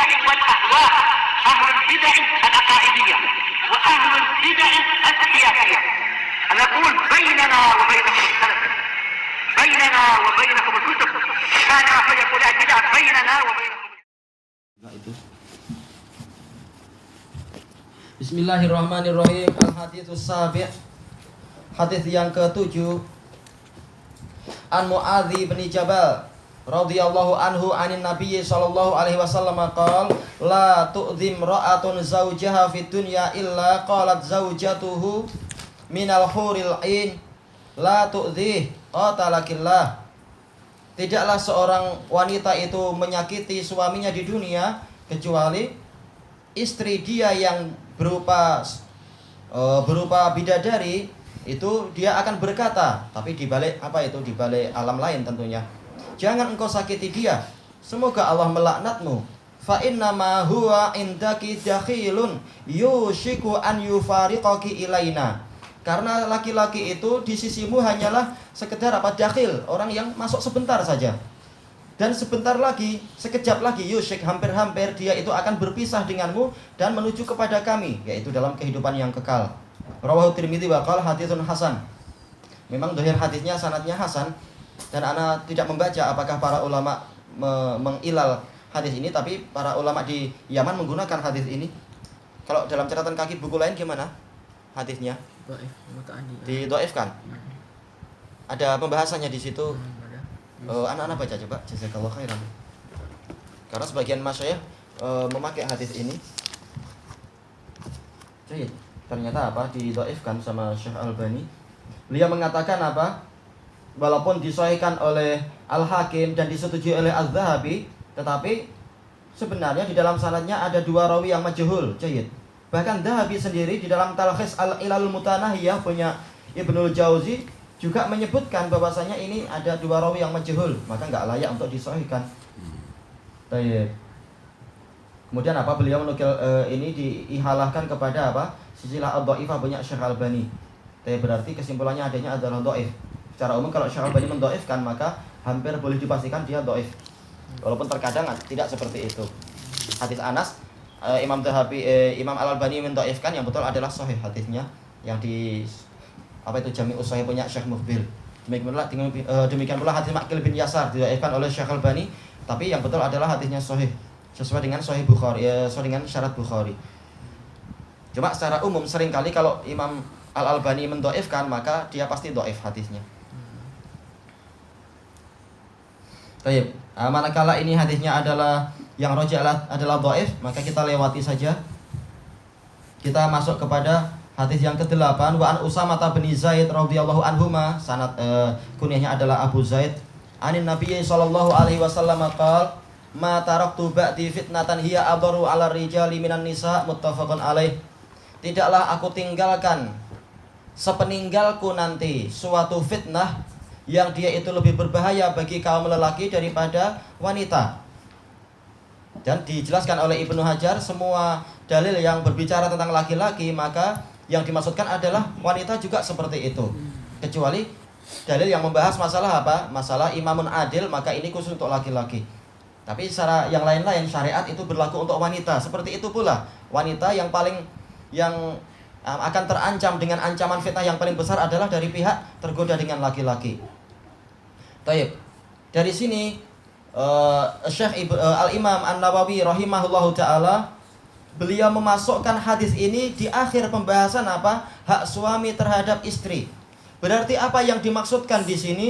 البدع والأهواء، أهل البدع العقائدية وأهل البدع السياسية. نقول بيننا وبينكم السلف، بيننا وبينكم الكتب، كان فيقول البدع بيننا وبينكم. Bismillahirrahmanirrahim. Al-haditsus sabi'. Hadis yang ke-7. An Mu'adzi bin Jabal radhiyallahu anhu anin Nabi sallallahu alaihi wasallam qala la tu'dhim ra'atun zawjaha fid dunya illa qalat zawjatuhu minal huril ain la tu'dhih qatalakillah. Tidaklah seorang wanita itu menyakiti suaminya di dunia kecuali istri dia yang berupa bidadari itu dia akan berkata, tapi dibalik apa itu, dibalik alam lain tentunya, jangan engkau sakiti dia, semoga Allah melaknatmu. Fa innama huwa indaki dakhilun yushiku an yufariqaki ilaina. Karena laki-laki itu di sisimu hanyalah sekedar dakhil, orang yang masuk sebentar saja. Dan sebentar lagi, sekejap lagi, yushik, hampir-hampir dia itu akan berpisah denganmu dan menuju kepada kami, yaitu dalam kehidupan yang kekal. Rawahu Tirmidzi wa qala haditsun hasan. Memang dohir hadisnya sanadnya hasan, dan ana tidak membaca apakah para ulama mengilal hadis ini, tapi para ulama di Yaman menggunakan hadis ini. Kalau dalam catatan kaki buku lain gimana hadisnya? Didoifkan. Ada pembahasannya di situ. Anak-anak baca coba, jazakallahu khairan. Karena sebagian masyayikh memakai hadis ini. Jadi ternyata didhaifkan sama Syekh Albani. Beliau mengatakan walaupun disahihkan oleh Al-Hakim dan disetujui oleh Az-Zahabi, tetapi sebenarnya di dalam sanadnya ada dua rawi yang majhul. Jayyid. Bahkan Zahabi sendiri di dalam Talkhis Al-Ilalul Mutanahiyah punya Ibnul Jauzi juga menyebutkan bahwasanya ini ada dua rawi yang majhul, maka enggak layak untuk disahihkan. Baik. Kemudian beliau menukil ini diihalahkan kepada silsilah ad-dhaifah punya Syekh Albani. Berarti kesimpulannya adanya adalah dhaif. Secara umum kalau Syekh Albani mendhaifkan, maka hampir boleh dipastikan dia dhaif. Walaupun terkadang tidak seperti itu. Hadis Anas Imam Al-Albani mendhaifkan, yang betul adalah sahih hadisnya yang di Jami'us Shahih punya Syekh Mukhbil. Demikian pula hadis Maqil bin Yasar didhaifkan oleh Syekh Albani, tapi yang betul adalah hadisnya sahih sesuai dengan Sahih Bukhari, sesuai dengan syarat Bukhari. Cuma secara umum seringkali kalau Imam Al-Albani mendhaifkan, maka dia pasti dhaif hadisnya. Baik, manakala ini hadisnya adalah yang rajih adalah dhaif, maka kita lewati saja. Kita masuk kepada hadis yang ke-8. Wa an Usamah bin Zaid radhiyallahu anhuma, sanad kunyahnya adalah Abu Zaid. Anin Nabi sallallahu alaihi wasallam qala ma taraktu ba'di fitnatan hiya adharu 'ala rijali minan nisa, muttafaqun alaih. Tidaklah aku tinggalkan sepeninggalku nanti suatu fitnah yang dia itu lebih berbahaya bagi kaum lelaki daripada wanita. Dan dijelaskan oleh Ibnu Hajar, semua dalil yang berbicara tentang laki-laki maka yang dimaksudkan adalah wanita juga seperti itu. Kecuali dalil yang membahas masalah masalah imamun adil, maka ini khusus untuk laki-laki. Tapi secara yang lain-lain syariat itu berlaku untuk wanita. Seperti itu pula wanita yang akan terancam dengan ancaman fitnah yang paling besar adalah dari pihak tergoda dengan laki-laki. Taib. Dari sini Syekh Al-Imam An-Nawawi rahimahullahu ta'ala, beliau memasukkan hadis ini di akhir pembahasan hak suami terhadap istri. Berarti apa yang dimaksudkan di sini?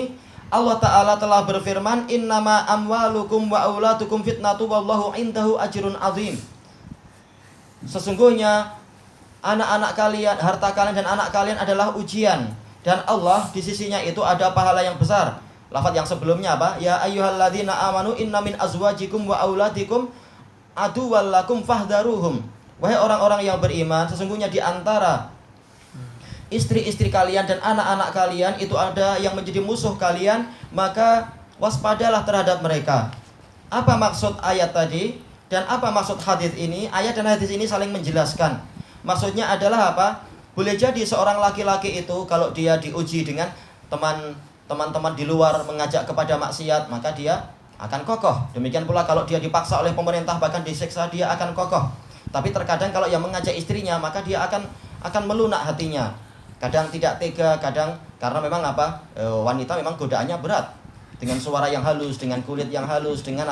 Allah Ta'ala telah berfirman, innama amwalukum wa auladukum fitnatu wallahu indahu ajrun azim. Sesungguhnya anak-anak kalian, harta kalian dan anak kalian adalah ujian, dan Allah di sisinya itu ada pahala yang besar. Lafaz yang sebelumnya ya ayyuhalladzina amanu inna min azwajikum wa auladikum aduwwal lakum fahdharuhum. Wahai orang-orang yang beriman, sesungguhnya di antara istri-istri kalian dan anak-anak kalian itu ada yang menjadi musuh kalian, maka waspadalah terhadap mereka. Apa maksud ayat tadi dan apa maksud hadis ini? Ayat dan hadis ini saling menjelaskan. Maksudnya adalah boleh jadi seorang laki-laki itu kalau dia diuji dengan teman-teman di luar mengajak kepada maksiat, maka dia akan kokoh. Demikian pula kalau dia dipaksa oleh pemerintah, bahkan disiksa, dia akan kokoh. Tapi terkadang kalau yang mengajak istrinya, maka dia akan melunak hatinya. Kadang tidak tega, kadang karena memang wanita memang godaannya berat. Dengan suara yang halus, dengan kulit yang halus, dengan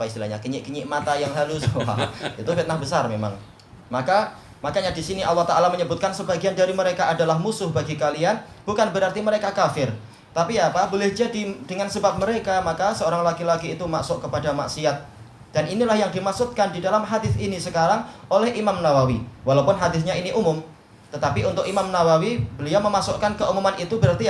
istilahnya, kenyik-kenyik mata yang halus. Wah, itu fitnah besar memang. Makanya di sini Allah Ta'ala menyebutkan sebagian dari mereka adalah musuh bagi kalian, bukan berarti mereka kafir. Tapi boleh jadi dengan sebab mereka, maka seorang laki-laki itu masuk kepada maksiat. Dan inilah yang dimaksudkan di dalam hadis ini sekarang oleh Imam Nawawi. Walaupun hadisnya ini umum, tetapi untuk Imam Nawawi, beliau memasukkan keumuman itu berarti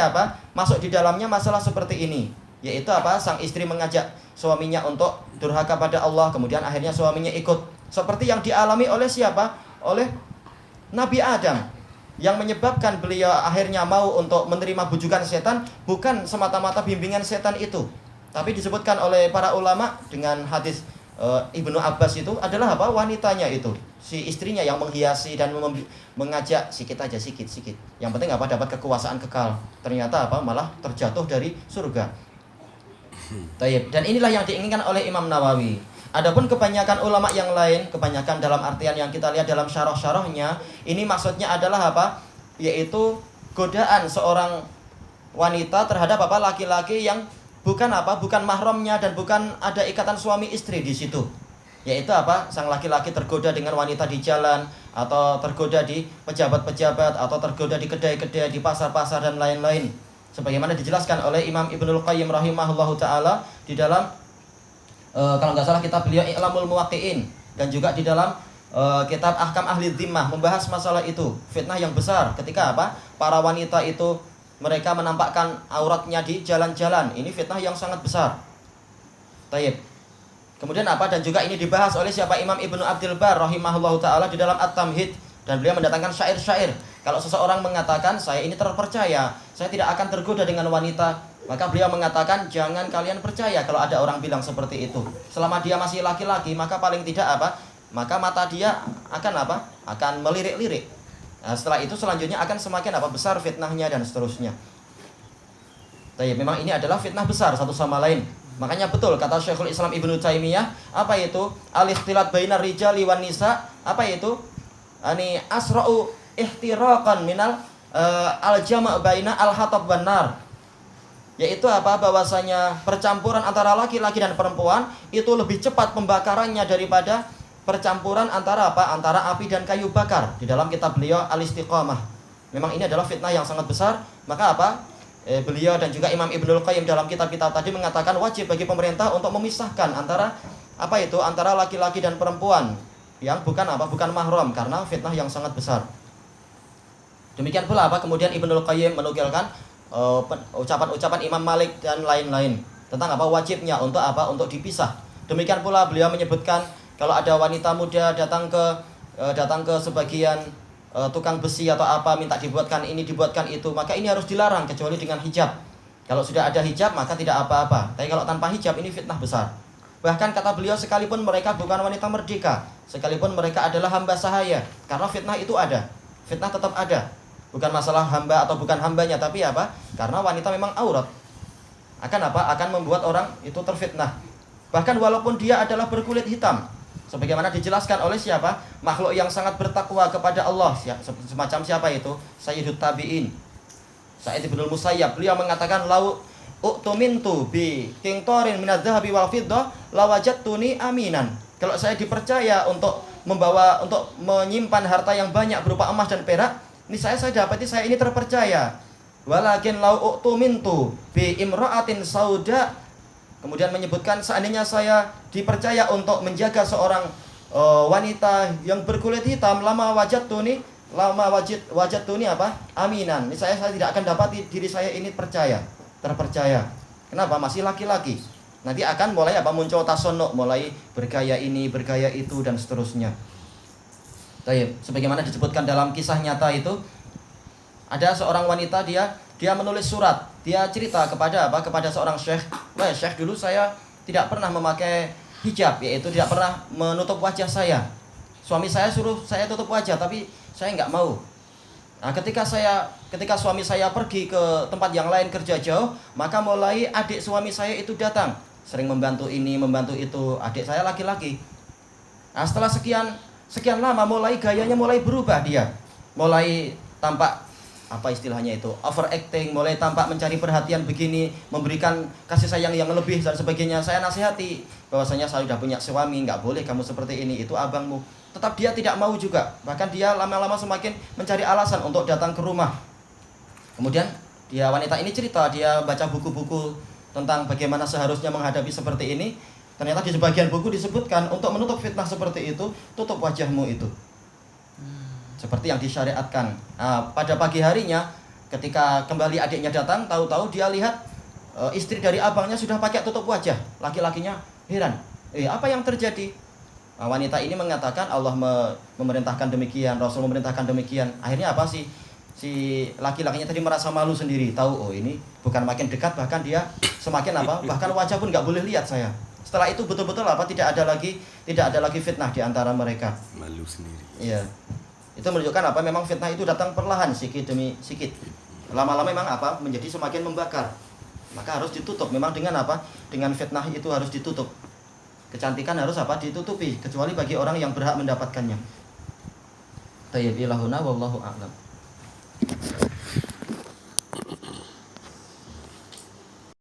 masuk di dalamnya masalah seperti ini. Yaitu sang istri mengajak suaminya untuk durhaka pada Allah, kemudian akhirnya suaminya ikut. Seperti yang dialami oleh siapa? Oleh Nabi Adam, yang menyebabkan beliau akhirnya mau untuk menerima bujukan setan bukan semata-mata bimbingan setan itu, tapi disebutkan oleh para ulama dengan hadis Ibnu Abbas itu adalah wanitanya itu, si istrinya yang menghiasi dan mengajak sikit aja, sikit. Yang penting dapat kekuasaan kekal. Ternyata malah terjatuh dari surga. Taib. Dan inilah yang diinginkan oleh Imam Nawawi. Adapun kebanyakan ulama yang lain, kebanyakan dalam artian yang kita lihat dalam syarah-syarahnya, ini maksudnya adalah yaitu godaan seorang wanita terhadap laki-laki yang bukan mahramnya dan bukan ada ikatan suami istri di situ. Yaitu sang laki-laki tergoda dengan wanita di jalan, atau tergoda di pejabat-pejabat, atau tergoda di kedai-kedai, di pasar-pasar dan lain-lain. Sebagaimana dijelaskan oleh Imam Ibnul Qayyim rahimahullahu taala di dalam kalau nggak salah kitab beliau I'lamul Muwaqqi'in, dan juga di dalam kitab Ahkam Ahli Dhimmah membahas masalah itu, fitnah yang besar ketika para wanita itu mereka menampakkan auratnya di jalan-jalan. Ini fitnah yang sangat besar. Taib. Kemudian dan juga ini dibahas oleh siapa? Imam Ibnu Abdul Bar rahimahullahu taala di dalam At-Tamhid, dan beliau mendatangkan syair-syair. Kalau seseorang mengatakan saya ini terpercaya, saya tidak akan tergoda dengan wanita, maka beliau mengatakan jangan kalian percaya kalau ada orang bilang seperti itu. Selama dia masih laki-laki, maka paling tidak maka mata dia akan melirik-lirik. Nah, setelah itu selanjutnya akan semakin besar fitnahnya dan seterusnya. Tapi memang ini adalah fitnah besar satu sama lain. Makanya betul kata Syekhul Islam Ibnu Taimiyah, itu al-ikhtilat bainar rijali wan nisa, itu ani asra'u ihtiraqan minal al-jama' baina al-hatab wan nar. Yaitu bahwasanya percampuran antara laki-laki dan perempuan itu lebih cepat pembakarannya daripada percampuran antara api dan kayu bakar. Di dalam kitab beliau Al-Istiqamah. Memang ini adalah fitnah yang sangat besar. Maka beliau dan juga Imam Ibnul Qayyim dalam kitab-kitab tadi mengatakan wajib bagi pemerintah untuk memisahkan antara antara laki-laki dan perempuan yang bukan mahram, karena fitnah yang sangat besar. Demikian pula kemudian Ibnul Qayyim menukilkan ucapan-ucapan Imam Malik dan lain-lain tentang wajibnya untuk dipisah. Demikian pula beliau menyebutkan kalau ada wanita muda datang ke sebagian tukang besi atau minta dibuatkan ini dibuatkan itu, maka ini harus dilarang kecuali dengan hijab. Kalau sudah ada hijab maka tidak apa-apa. Tapi kalau tanpa hijab ini fitnah besar. Bahkan kata beliau sekalipun mereka bukan wanita merdeka, sekalipun mereka adalah hamba sahaya, karena fitnah itu ada. Fitnah tetap ada. Bukan masalah hamba atau bukan hambanya, tapi karena wanita memang aurat. Akan membuat orang itu terfitnah. Bahkan walaupun dia adalah berkulit hitam, sebagaimana dijelaskan oleh siapa? Makhluk yang sangat bertakwa kepada Allah. Semacam siapa itu? Sayyidut Tabi'in, Sa'id ibnul Musayyab. Beliau mengatakan lau u'tumintu bi qintarin minadz dzahabi wal fiddah lawajadtuni aminan. Kalau saya dipercaya untuk menyimpan harta yang banyak berupa emas dan perak, ini saya dapati saya ini terpercaya. Walakin lau u'tumintu bi imra'atin sauda. Kemudian menyebutkan seandainya saya dipercaya untuk menjaga seorang wanita yang berkulit hitam, lama wajadtuni aminan. Ini saya tidak akan dapati diri saya ini terpercaya. Kenapa? Masih laki-laki. Nanti akan mulai muncul tasonuk, mulai bergaya ini, bergaya itu dan seterusnya. Sebagaimana disebutkan dalam kisah nyata itu, ada seorang wanita dia menulis surat, dia cerita kepada seorang syekh. Syekh, dulu saya tidak pernah memakai hijab, yaitu tidak pernah menutup wajah saya. Suami saya suruh saya tutup wajah, tapi saya nggak mau. Nah, ketika suami saya pergi ke tempat yang lain kerja jauh, maka mulai adik suami saya itu datang. sering membantu ini, membantu itu. Adik saya laki-laki. Nah, setelah sekian lama mulai gayanya mulai berubah dia. Mulai tampak apa istilahnya itu, overacting, mulai tampak mencari perhatian begini, memberikan kasih sayang yang lebih dan sebagainya. Saya nasihati bahwasanya saya sudah punya suami, nggak boleh kamu seperti ini, itu abangmu. Tetap dia tidak mau juga, bahkan dia lama-lama semakin mencari alasan untuk datang ke rumah. Kemudian dia, wanita ini cerita, dia baca buku-buku tentang bagaimana seharusnya menghadapi seperti ini. Ternyata di sebagian buku disebutkan untuk menutup fitnah seperti itu, tutup wajahmu itu, seperti yang disyariatkan. Nah, pada pagi harinya ketika kembali adiknya datang, tahu-tahu dia lihat istri dari abangnya sudah pakai tutup wajah. Laki-lakinya heran, apa yang terjadi? Nah, wanita ini mengatakan Allah memerintahkan demikian, Rasul memerintahkan demikian. Akhirnya apa sih? Si laki-lakinya tadi merasa malu sendiri, tahu ini bukan makin dekat, bahkan dia semakin apa? Bahkan wajah pun nggak boleh lihat saya. Setelah itu betul-betul tidak ada lagi fitnah di antara mereka. Malu sendiri. Iya. Itu menunjukkan apa? Memang fitnah itu datang perlahan, sikit demi sikit. Lama-lama memang apa? Menjadi semakin membakar. Maka harus ditutup. Memang dengan apa? Dengan fitnah itu harus ditutup. Kecantikan harus apa? Ditutupi, kecuali bagi orang yang berhak mendapatkannya. Tayyib ilahuna wallahu a'lam.